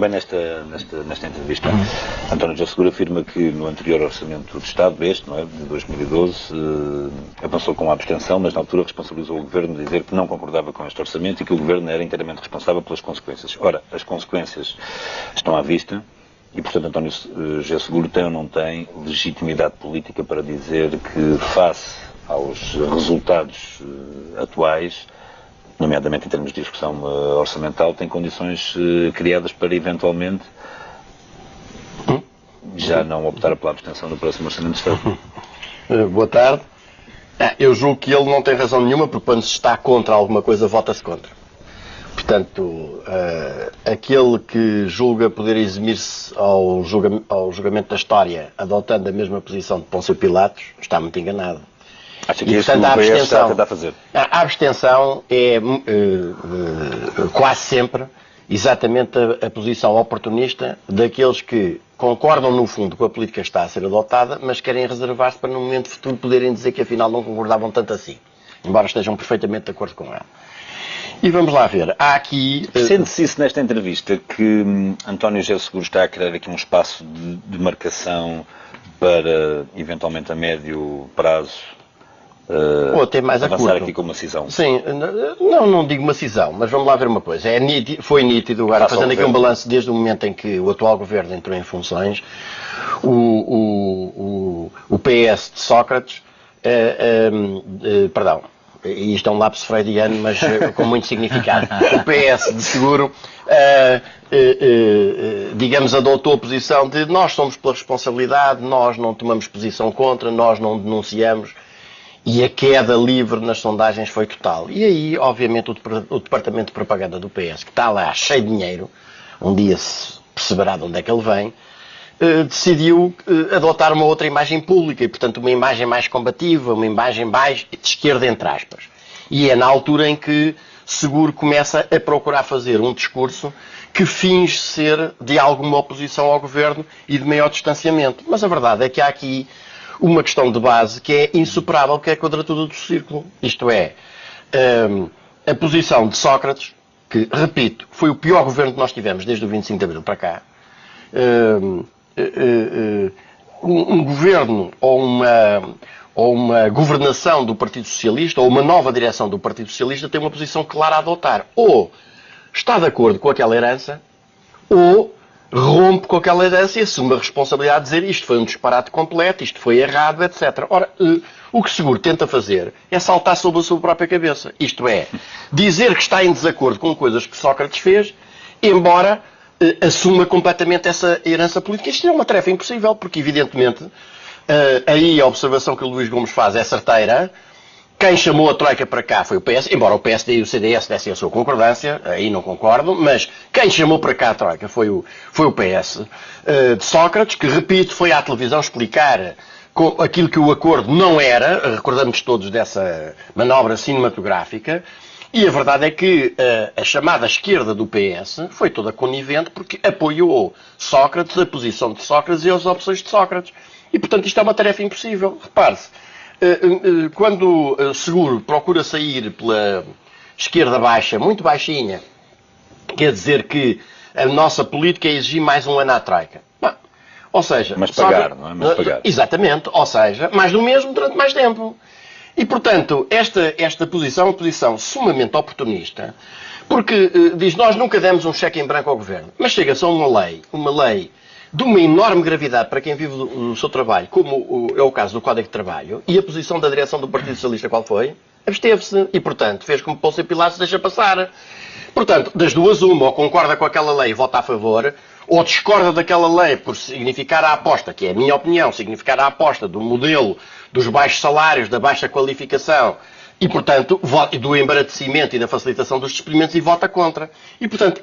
Bem, nesta entrevista, António José Seguro afirma que no anterior Orçamento de Estado, este, não é, de 2012, avançou com a abstenção, mas na altura responsabilizou o Governo de dizer que não concordava com este orçamento e que o Governo era inteiramente responsável pelas consequências. Ora, as consequências estão à vista e, portanto, António José Seguro tem ou não tem legitimidade política para dizer que, face aos resultados atuais, nomeadamente em termos de discussão orçamental, tem condições criadas para eventualmente já não optar pela abstenção no próximo Orçamento de Estado. Boa tarde. Eu julgo que ele não tem razão nenhuma, porque quando se está contra alguma coisa, vota-se contra. Portanto, aquele que julga poder eximir-se ao julgamento da história adotando a mesma posição de Pôncio Pilatos, está muito enganado. Acha que isso o PS está a tentar fazer? A abstenção é quase sempre exatamente a posição oportunista daqueles que concordam no fundo com a política que está a ser adotada, mas querem reservar-se para no momento futuro poderem dizer que afinal não concordavam tanto assim, embora estejam perfeitamente de acordo com ela. E vamos lá ver, há aqui... Sente-se isso nesta entrevista, que António José Seguro está a criar aqui um espaço de marcação para, eventualmente a médio prazo, ou até mais avançar aqui com uma cisão? Sim, não digo uma cisão, mas vamos lá ver uma coisa. Foi nítido, agora fazendo aqui um balanço desde o momento em que o atual governo entrou em funções, o PS de Sócrates, perdão, isto é um lapso freudiano, mas com muito significado. O PS de Seguro, digamos, adotou a posição de nós somos pela responsabilidade, nós não tomamos posição contra, nós não denunciamos. E a queda livre nas sondagens foi total. E aí, obviamente, o departamento de propaganda do PS, que está lá cheio de dinheiro, um dia se perceberá de onde é que ele vem, decidiu adotar uma outra imagem pública e, portanto, uma imagem mais combativa, uma imagem mais de esquerda, entre aspas. E é na altura em que Seguro começa a procurar fazer um discurso que finge ser de alguma oposição ao governo e de maior distanciamento. Mas a verdade é que há aqui uma questão de base que é insuperável, que é a quadratura do círculo. Isto é, a posição de Sócrates, que, repito, foi o pior governo que nós tivemos desde o 25 de Abril para cá, um governo ou uma governação do Partido Socialista, ou uma nova direção do Partido Socialista, tem uma posição clara a adotar. Ou está de acordo com aquela herança, ou rompe com aquela herança e assume a responsabilidade de dizer isto foi um disparate completo, isto foi errado, etc. Ora, o que Seguro tenta fazer é saltar sobre a sua própria cabeça. Isto é, dizer que está em desacordo com coisas que Sócrates fez, embora assuma completamente essa herança política. Isto é uma tarefa impossível, porque evidentemente, aí a observação que o Luís Gomes faz é certeira. Quem chamou a Troika para cá foi o PS, embora o PSD e o CDS dessem a sua concordância, aí não concordo, mas quem chamou para cá a Troika foi o PS de Sócrates, que, repito, foi à televisão explicar aquilo que o acordo não era, recordamos todos dessa manobra cinematográfica, e a verdade é que a chamada esquerda do PS foi toda conivente porque apoiou Sócrates, a posição de Sócrates e as opções de Sócrates. E, portanto, isto é uma tarefa impossível. Repare-se, quando Seguro procura sair pela esquerda baixa, muito baixinha, quer dizer que a nossa política é exigir mais um ano à Troika. Ou seja... Mas pagar, não é? Mas pagar. Exatamente. Ou seja, mais do mesmo durante mais tempo. E, portanto, esta posição é uma posição sumamente oportunista, porque diz, nós nunca demos um cheque em branco ao governo, mas chega-se a uma lei de uma enorme gravidade para quem vive o seu trabalho, como é o caso do Código de Trabalho, e a posição da direção do Partido Socialista qual foi? Absteve-se. E, portanto, fez como Pôncio Pilatos deixa passar. Portanto, das duas uma, ou concorda com aquela lei e vota a favor, ou discorda daquela lei por significar a aposta, que é a minha opinião, significar a aposta do modelo dos baixos salários, da baixa qualificação, e, portanto, do embaraçamento e da facilitação dos despedimentos e vota contra. E, portanto,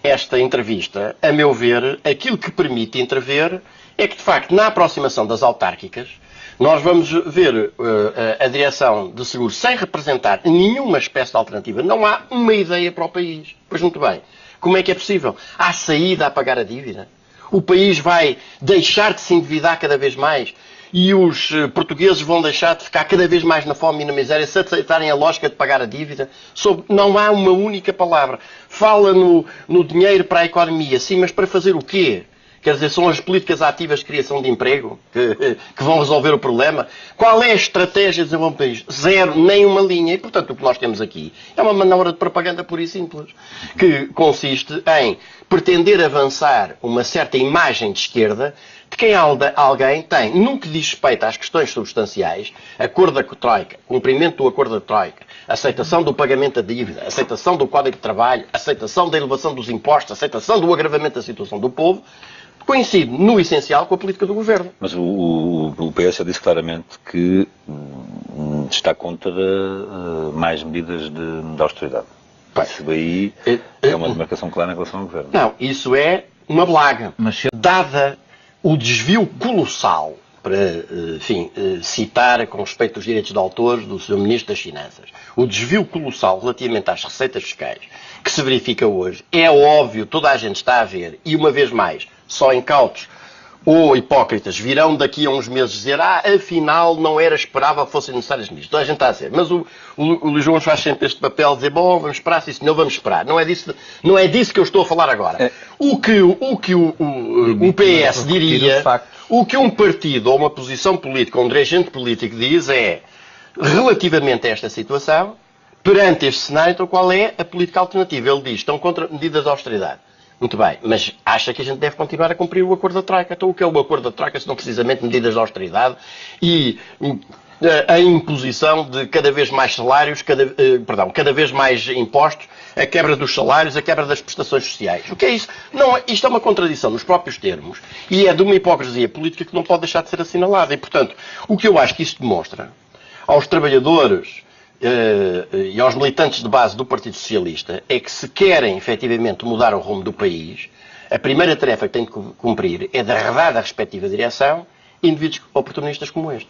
esta entrevista, a meu ver, aquilo que permite intervir é que, de facto, na aproximação das autárquicas, nós vamos ver a direção de Seguro sem representar nenhuma espécie de alternativa. Não há uma ideia para o país. Pois muito bem. Como é que é possível? Há saída a pagar a dívida? O país vai deixar de se endividar cada vez mais? e os portugueses vão deixar de ficar cada vez mais na fome e na miséria se aceitarem a lógica de pagar a dívida. Não há uma única palavra. Fala no dinheiro para a economia, sim, mas para fazer o quê? Quer dizer, são as políticas ativas de criação de emprego que vão resolver o problema? Qual é a estratégia de desenvolvimento do país? Zero, nem uma linha. E, portanto, o que nós temos aqui é uma manobra de propaganda pura e simples, que consiste em pretender avançar uma certa imagem de esquerda de quem alguém tem, no que diz respeito às questões substanciais, acordo da Troika, cumprimento do acordo da Troika, aceitação do pagamento da dívida, aceitação do Código de Trabalho, aceitação da elevação dos impostos, aceitação do agravamento da situação do povo, coincide no essencial com a política do governo. Mas o PS já disse claramente que está contra mais medidas de austeridade. Isso daí é uma demarcação clara em relação ao governo. Não, isso é uma blaga. Mas dada o desvio colossal, para, enfim, citar com respeito aos direitos de autores do Sr. Ministro das Finanças, o desvio colossal relativamente às receitas fiscais que se verifica hoje, é óbvio, toda a gente está a ver, e uma vez mais, só incautos ou hipócritas virão daqui a uns meses dizer afinal não era esperável que fossem necessárias nisto. Toda a gente está a dizer. Mas o Luís João faz sempre este papel de dizer, bom, vamos esperar, sim senhor, vamos esperar. Não é disso que eu estou a falar agora. O que o PS diria, o que um partido ou uma posição política ou um dirigente político diz é, relativamente a esta situação, perante este cenário, então qual é a política alternativa? Ele diz, estão contra medidas de austeridade. Muito bem, mas acha que a gente deve continuar a cumprir o acordo da Troika. Então o que é o acordo da Troika se não precisamente medidas de austeridade e a imposição de cada vez mais salários, cada vez mais impostos, a quebra dos salários, a quebra das prestações sociais. O que é isso? Não, isto é uma contradição nos próprios termos e é de uma hipocrisia política que não pode deixar de ser assinalada. E, portanto, o que eu acho que isto demonstra aos trabalhadores e aos militantes de base do Partido Socialista é que se querem efetivamente mudar o rumo do país, a primeira tarefa que têm de cumprir é de arredar da respectiva direção indivíduos oportunistas como este.